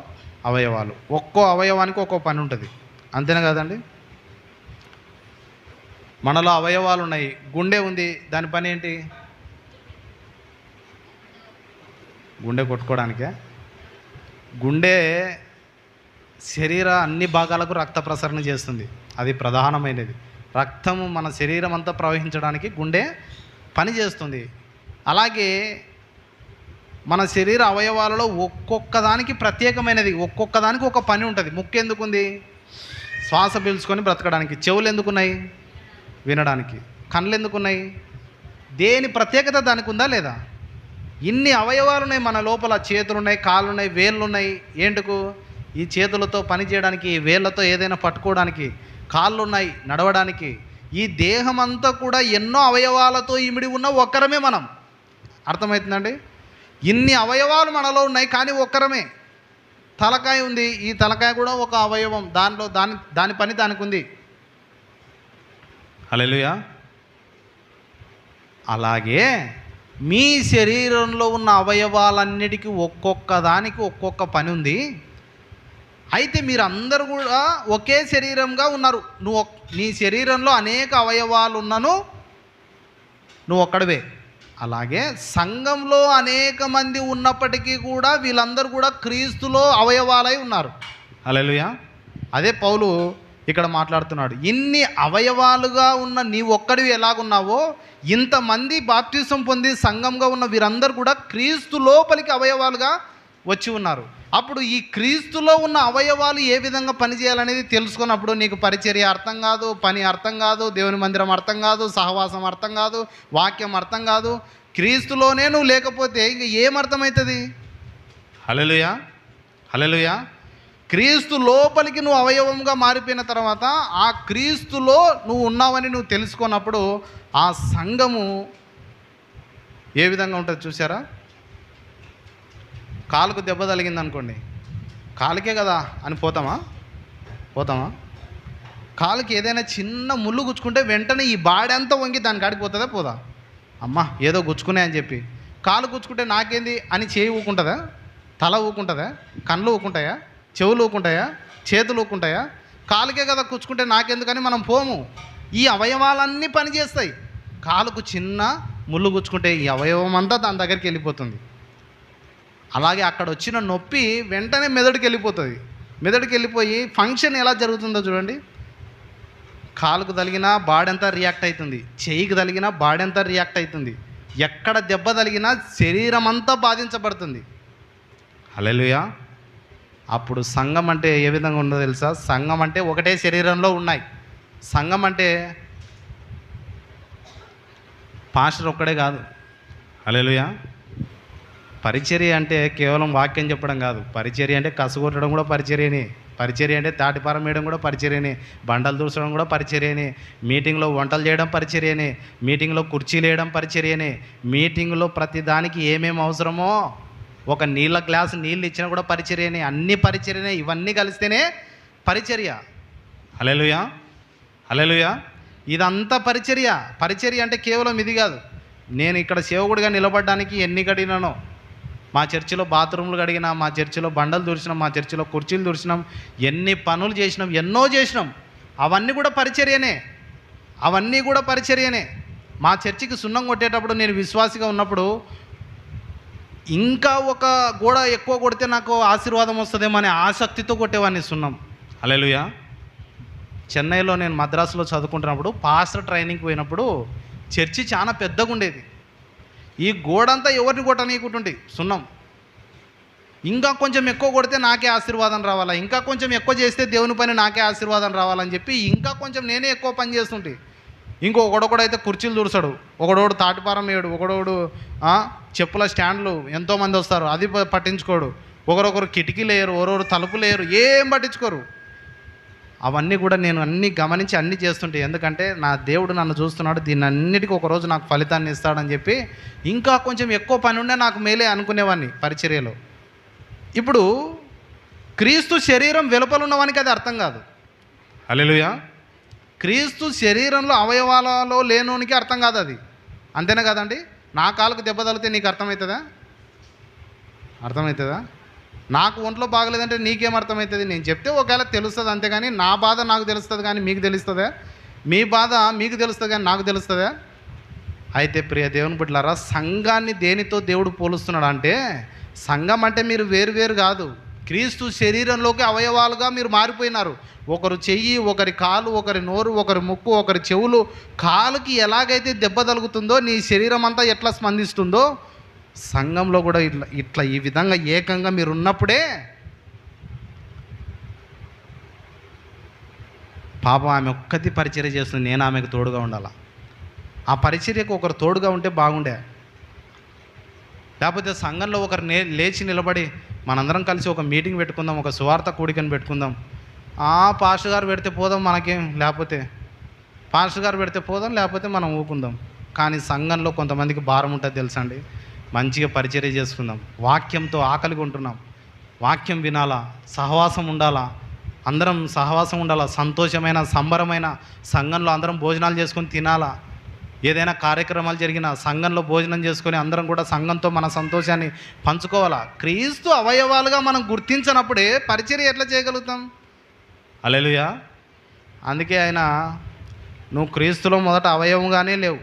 అవయవాలు. ఒక్కో అవయవానికి ఒక్కో పని ఉంటుంది, అంతేనా కదండి? మనలో అవయవాలు ఉన్నాయి. గుండె ఉంది, దాని పని ఏంటి? గుండె కొట్టుకోవడానికే. గుండె శరీర అన్ని భాగాలకు రక్త ప్రసరణ చేస్తుంది, అది ప్రధానమైనది. రక్తము మన శరీరం అంతా ప్రవహించడానికి గుండె పని చేస్తుంది. అలాగే మన శరీర అవయవాలలో ఒక్కొక్క దానికి ప్రత్యేకమైనది, ఒక్కొక్క దానికి ఒక పని ఉంటుంది. ముక్కు ఎందుకుంది? శ్వాస పీల్చుకొని బ్రతకడానికి. చెవులు ఎందుకున్నాయి? వినడానికి. కళ్ళు ఎందుకున్నాయి? దేని ప్రత్యేకత దానికి ఉందా లేదా? ఇన్ని అవయవాలు ఉన్నాయి మన లోపల. చేతులు ఉన్నాయి, కాళ్ళు ఉన్నాయి, వేళ్ళు ఉన్నాయి. ఏంటుకు? ఈ చేతులతో పని చేయడానికి, ఈ వేళ్ళతో ఏదైనా పట్టుకోవడానికి. కాళ్ళు ఉన్నాయి నడవడానికి. ఈ దేహం అంతా కూడా ఎన్నో అవయవాలతో ఇమిడి ఉన్న ఒక్కరమే మనం. అర్థమవుతుందండి? ఇన్ని అవయవాలు మనలో ఉన్నాయి కానీ ఒక్కరమే. తలకాయ ఉంది, ఈ తలకాయ కూడా ఒక అవయవం, దానిలో దాని పని దానికి ఉంది. హల్లెలూయా. అలాగే మీ శరీరంలో ఉన్న అవయవాలన్నిటికీ ఒక్కొక్క దానికి ఒక్కొక్క పని ఉంది. అయితే మీరందరూ కూడా ఒకే శరీరంగా ఉన్నారు. నీ శరీరంలో అనేక అవయవాలు ఉన్నను నువ్వు ఒక్కడివే. అలాగే సంఘంలో అనేక మంది ఉన్నప్పటికీ కూడా వీళ్ళందరూ కూడా క్రీస్తులో అవయవాలై ఉన్నారు. హల్లెలూయా. అదే పౌలు ఇక్కడ మాట్లాడుతున్నాడు. ఇన్ని అవయవాలుగా ఉన్న నీ ఒక్కడివి ఎలాగున్నావో ఇంతమంది బాప్తిసం పొంది సంఘంగా ఉన్న వీరందరూ కూడా క్రీస్తు లోపలికి అవయవాలుగా వచ్చి ఉన్నారు. అప్పుడు ఈ క్రీస్తులో ఉన్న అవయవాలు ఏ విధంగా పనిచేయాలనేది తెలుసుకున్నప్పుడు నీకు పరిచర్య అర్థం కాదు, పని అర్థం కాదు, దేవుని మందిరం అర్థం కాదు, సహవాసం అర్థం కాదు, వాక్యం అర్థం కాదు. క్రీస్తులోనే నువ్వు లేకపోతే ఇంక ఏమర్థమవుతుంది? హల్లెలూయా. హల్లెలూయా. క్రీస్తు లోపలికి నువ్వు అవయవంగా మారిపోయిన తర్వాత ఆ క్రీస్తులో నువ్వు ఉన్నావని నువ్వు తెలుసుకున్నప్పుడు ఆ సంఘము ఏ విధంగా ఉంటుంది చూసారా? కాలుకు దెబ్బ తగిలింది అనుకోండి, కాలుకే కదా అని పోతామా? కాలుకి ఏదైనా చిన్న ముళ్ళు గుచ్చుకుంటే వెంటనే ఈ బాడీ అంతా వంగి దానికి ఆడిపోతుందా? పోదా? అమ్మా ఏదో గుచ్చుకునే అని చెప్పి. కాలు గుచ్చుకుంటే నాకేంది అని చేయి ఊకుంటుందా? తల ఊకుంటుందా? కళ్ళు ఊకుంటాయా? చెవులు ఊకుంటాయా? చేతులు ఊకుంటాయా? కాలుకే కదా గుచ్చుకుంటే నాకెందుకని మనం పోము. ఈ అవయవాలన్నీ పనిచేస్తాయి. కాలుకు చిన్న ముళ్ళు గుచ్చుకుంటే ఈ అవయవం అంతా దాని దగ్గరికి వెళ్ళిపోతుంది. అలాగే అక్కడ వచ్చిన నొప్పి వెంటనే మెదడుకి వెళ్ళిపోతుంది. మెదడుకి వెళ్ళిపోయి ఫంక్షన్ ఎలా జరుగుతుందో చూడండి. కాలుకు తగిలినా బాడీ అంతా రియాక్ట్ అవుతుంది, చెయ్యికి తగిలినా బాడీ అంతా రియాక్ట్ అవుతుంది. ఎక్కడ దెబ్బ తగిలినా శరీరం అంతా బాధించబడుతుంది. హల్లెలూయా. అప్పుడు సంఘం అంటే ఏ విధంగా ఉందో తెలుసా? సంఘం అంటే ఒకటే శరీరంలో ఉన్నాయి. సంఘం అంటే పాస్టర్ ఒక్కడే కాదు. హల్లెలూయా. పరిచర్య అంటే కేవలం వాక్యం చెప్పడం కాదు. పరిచర్య అంటే కసుగొట్టడం కూడా పరిచర్యనే. పరిచర్య అంటే తాటిపారం వేయడం కూడా పరిచర్యనే. బండలు దూసడం కూడా పరిచర్యనే. మీటింగ్లో వంటలు చేయడం పరిచర్యనే. మీటింగ్లో కుర్చీలు వేయడం పరిచర్యనే. మీటింగ్లో ప్రతి దానికి ఏమేమి అవసరమో ఒక నీళ్ళ గ్లాసు నీళ్ళు ఇచ్చినా కూడా పరిచర్యనే. అన్ని పరిచర్యనే. ఇవన్నీ కలిస్తేనే పరిచర్య. హల్లెలూయా. హల్లెలూయా. ఇదంతా పరిచర్య. పరిచర్య అంటే కేవలం ఇది కాదు. నేను ఇక్కడ సేవకుడిగా నిలబడడానికి ఎన్ని గడినానో, మా చర్చిలో బాత్రూమ్లు కడిగినా, మా చర్చిలో బండలు తుడిచినాం, మా చర్చిలో కుర్చీలు తుడిచినాం, ఎన్ని పనులు చేసినాం, ఎన్నో చేసినాం. అవన్నీ కూడా పరిచర్యనే. అవన్నీ కూడా పరిచర్యనే. మా చర్చికి సున్నం కొట్టేటప్పుడు నేను విశ్వాసిగా ఉన్నప్పుడు ఇంకా ఒక గోడ ఎక్కువ కొడితే నాకు ఆశీర్వాదం వస్తుందేమో అనే ఆసక్తితో కొట్టేవాడిని సున్నం. హల్లెలూయా. చెన్నైలో నేను మద్రాసులో చదువుకుంటున్నప్పుడు పాస్టర్ ట్రైనింగ్కి పోయినప్పుడు చర్చి చాలా పెద్దగా ఉండేది. ఈ గోడంతా ఎవరిని కొట్టనీయకుంటుండే సున్నం. ఇంకా కొంచెం ఎక్కువ కొడితే నాకే ఆశీర్వాదం రావాలా, ఇంకా కొంచెం ఎక్కువ చేస్తే దేవుని పని నాకే ఆశీర్వాదం రావాలని చెప్పి ఇంకా కొంచెం నేనే ఎక్కువ పని చేస్తుంటే. ఒకడొకడైతే కుర్చీలు తుడసాడు, ఒకడోడు తాటిపారం వేయడు, ఒకడోడు చెప్పుల స్టాండ్లు ఎంతోమంది వస్తారు అది పట్టించుకోడు, ఒకరొకరు కిటికీలు వేయరు, ఒకరొకరు తలుపులు వేయరు, ఏం పట్టించుకోరు. అవన్నీ కూడా నేను అన్నీ గమనించి అన్నీ చేస్తుంటే, ఎందుకంటే నా దేవుడు నన్ను చూస్తున్నాడు, దీన్ని అన్నిటికీ ఒకరోజు నాకు ఫలితాన్ని ఇస్తాడని చెప్పి ఇంకా కొంచెం ఎక్కువ పని ఉండే నాకు మేలే అనుకునేవాడిని పరిచర్యలో. ఇప్పుడు క్రీస్తు శరీరం వెలుపల ఉన్నవానికి అది అర్థం కాదు. హల్లెలూయా. క్రీస్తు శరీరంలో అవయవాలలో లేనోనికి అర్థం కాదు అది. అంతేనా కదండి? నా కాలుకు దెబ్బ తగిలితే నీకు అర్థమవుతుందా? అర్థమవుతుందా? నాకు ఒంట్లో బాగలేదంటే నీకేం అర్థమవుతుంది? నేను చెప్తే ఒకవేళ తెలుస్తుంది, అంతేగాని నా బాధ నాకు తెలుస్తుంది కానీ మీకు తెలుస్తుందా? మీ బాధ మీకు తెలుస్తుంది కానీ నాకు తెలుస్తుందా? అయితే ప్రియ దేవుని బిడ్డలారా, సంఘాన్ని దేనితో దేవుడు పోలుస్తున్నాడు అంటే, సంఘం అంటే మీరు వేరు కాదు, క్రీస్తు శరీరంలోకి అవయవాలుగా మీరు మారిపోయినారు. ఒకరు చెయ్యి, ఒకరి కాలు, ఒకరి నోరు, ఒకరి ముక్కు, ఒకరి చెవులు. కాలుకి ఎలాగైతే దెబ్బ తగులుతుందో నీ శరీరం అంతా ఎట్లా స్పందిస్తుందో, సంఘంలో కూడా ఇట్లా ఈ విధంగా ఏకంగా మీరు ఉన్నప్పుడే పాపం ఆమె ఒక్కటి పరిచర్య చేస్తుంది, నేను ఆమెకు తోడుగా ఉండాలా. ఆ పరిచర్యకు ఒకరు తోడుగా ఉంటే బాగుండే. లేకపోతే సంఘంలో ఒకరు లేచి నిలబడి మనందరం కలిసి ఒక మీటింగ్ పెట్టుకుందాం, ఒక సువార్త కూడికని పెట్టుకుందాం. పాస్టర్ గారు పెడితే పోదాం, మనకేం, లేకపోతే పాస్టర్ గారు పెడితే పోదాం, లేకపోతే మనం ఊకుందాం. కానీ సంఘంలో కొంతమందికి భారం ఉంటుంది తెలుసా అండి. మంచిగా పరిచర్య చేసుకుందాం, వాక్యంతో ఆకలిగా ఉంటున్నాం, వాక్యం వినాలా, సహవాసం ఉండాలా, అందరం సహవాసం ఉండాలా, సంతోషమైన సంబరమైన సంఘంలో అందరం భోజనాలు చేసుకొని తినాలా. ఏదైనా కార్యక్రమాలు జరిగినా సంఘంలో భోజనం చేసుకొని అందరం కూడా సంఘంతో మన సంతోషాన్ని పంచుకోవాలా. క్రీస్తు అవయవాలుగా మనం గుర్తించినప్పుడే పరిచర్య ఎట్లా చేయగలుగుతాం? హల్లెలూయా. అందుకే ఆయన, నువ్వు క్రీస్తులో మొదట అవయవంగానే లేవు.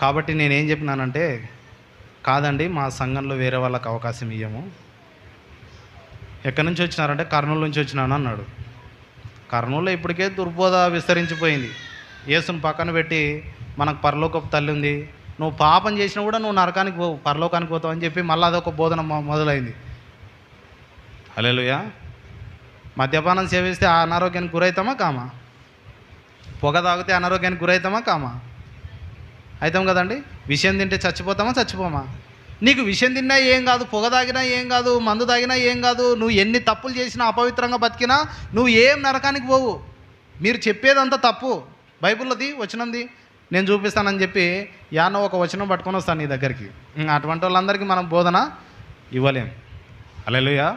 కాబట్టి నేనేం చెప్పినానంటే, కాదండి మా సంఘంలో వేరే వాళ్ళకి అవకాశం ఇవ్వము. ఎక్కడి నుంచి వచ్చినారంటే కర్నూలు నుంచి వచ్చినాను అన్నాడు. కర్నూలులో ఇప్పటికే దుర్బోధ విస్తరించిపోయింది. యేసును పక్కన పెట్టి మనకు పరలోకపు తల్లి ఉంది, నువ్వు పాపం చేసినా కూడా నువ్వు నరకానికి పోవు, పరలోకానికి పోతావు అని చెప్పి మళ్ళీ అదొక బోధన మొదలైంది. హల్లెలూయా. మద్యపానం సేవిస్తే అనారోగ్యానికి గురవుతామా కామా? పొగ తాగితే అనారోగ్యానికి గురవుతామా కామా? అవుతాం కదండి. విషయం తింటే చచ్చిపోమా? నీకు విషయం తిన్నా ఏం కాదు, పొగ తాగినా ఏం కాదు, మందు తాగినా ఏం కాదు, నువ్వు ఎన్ని తప్పులు చేసినా, అపవిత్రంగా బతికినా నువ్వు ఏం నరకానికి పోవు. మీరు చెప్పేదంతా తప్పు. బైబిల్లోది వచనంది నేను చూపిస్తానని చెప్పి యానో ఒక వచనం పట్టుకొని వస్తాను నీ దగ్గరికి. అటువంటి వాళ్ళందరికీ మనం బోధన ఇవ్వలేం. హల్లెలూయా.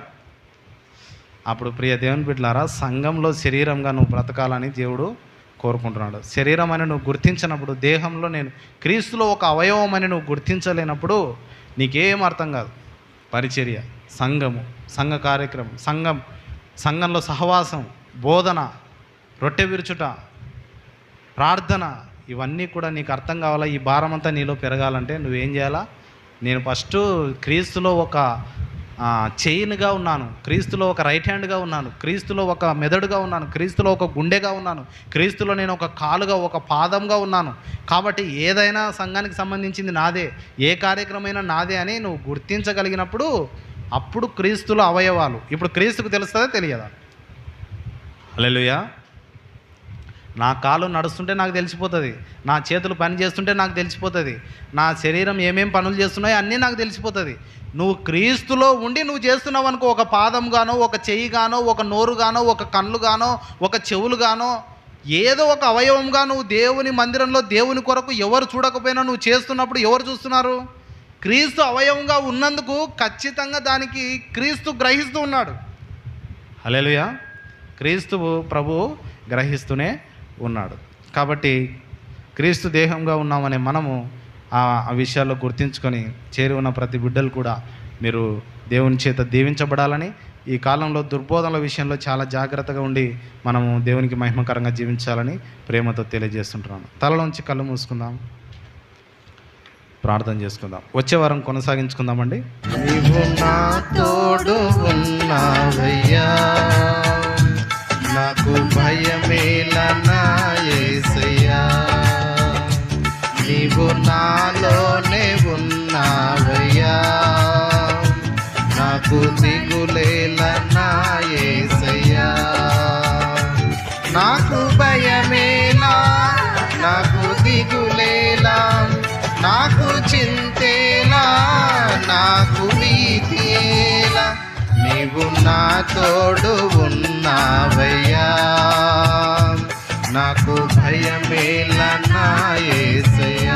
అప్పుడు ప్రియ దేవుని బిడ్డలారా, సంఘంలో శరీరంగా నువ్వు బ్రతకాలని దేవుడు కోరుకుంటున్నాడు. శరీరం అని నువ్వు గుర్తించినప్పుడు, దేహంలో నేను క్రీస్తులో ఒక అవయవం అని నువ్వు గుర్తించలేనప్పుడు నీకేం అర్థం కాదు. పరిచర్య, సంఘము, సంఘ కార్యక్రమం, సంఘంలో సహవాసం, బోధన, రొట్టె విరుచుట, ప్రార్థన, ఇవన్నీ కూడా నీకు అర్థం కావాలా. ఈ భారం అంతా నీలో పెరగాలంటే నువ్వేం చేయాలా? నేను ఫస్ట్ క్రీస్తులో ఒక చైన్గా ఉన్నాను, క్రీస్తులో ఒక రైట్ హ్యాండ్గా ఉన్నాను, క్రీస్తులో ఒక మెదడుగా ఉన్నాను, క్రీస్తులో ఒక గుండెగా ఉన్నాను, క్రీస్తులో నేను ఒక కాలుగా, ఒక పాదంగా ఉన్నాను. కాబట్టి ఏదైనా సంఘానికి సంబంధించింది నాదే, ఏ కార్యక్రమమైనా నాదే అని నువ్వు గుర్తించగలిగినప్పుడు అప్పుడు క్రీస్తులో అవయవాలు. ఇప్పుడు క్రీస్తుకు తెలుస్తుందా తెలియదా? హల్లెలూయా. నా కాలు నడుస్తుంటే నాకు తెలిసిపోతుంది, నా చేతులు పని చేస్తుంటే నాకు తెలిసిపోతుంది, నా శరీరం ఏమేం పనులు చేస్తున్నాయో అన్నీ నాకు తెలిసిపోతుంది. నువ్వు క్రీస్తులో ఉండి నువ్వు చేస్తున్నావు అనుకో, ఒక పాదంగానో, ఒక చెయ్యిగానో, ఒక నోరుగానో, ఒక కన్నుగానో, ఒక చెవులుగానో, ఏదో ఒక అవయవంగా నువ్వు దేవుని మందిరంలో దేవుని కొరకు ఎవరు చూడకపోయినా నువ్వు చేస్తున్నప్పుడు ఎవరు చూస్తున్నారు? క్రీస్తు అవయవంగా ఉన్నందుకు ఖచ్చితంగా దానికి క్రీస్తు గ్రహిస్తూ ఉన్నాడు. హల్లెలూయా. క్రీస్తు ప్రభు గ్రహిస్తూనే ఉన్నాడు. కాబట్టి క్రీస్తు దేహంగా ఉన్నామనే మనము ఆ విషయాల్లో గుర్తించుకొని చేరి ఉన్న ప్రతి బిడ్డలు కూడా మీరు దేవుని చేత దీవించబడాలని, ఈ కాలంలో దుర్బోధనల విషయంలో చాలా జాగ్రత్తగా ఉండి మనము దేవునికి మహిమకరంగా జీవించాలని ప్రేమతో తెలియజేస్తుంటున్నాను. తలలోంచి కళ్ళు మూసుకుందాం, ప్రార్థన చేసుకుందాం. వచ్చే వారం కొనసాగించుకుందామండి. నీవు నా తోడు ఉన్నావయ్యా, నాకు భయమేలనా యేసయ్యా, నీవు నాలోనే ఉన్నావయ్యా, నాకు దిగులేలనా యేసయ్యా, నాకు భయమేలా, నాకు దిగులేలా, నాకు చింతేలా, నాకు భీతియేలా, నీవు నా తోడు ఉన్నావయ్యా, నాకు భయమేల నా యేసయ్యా.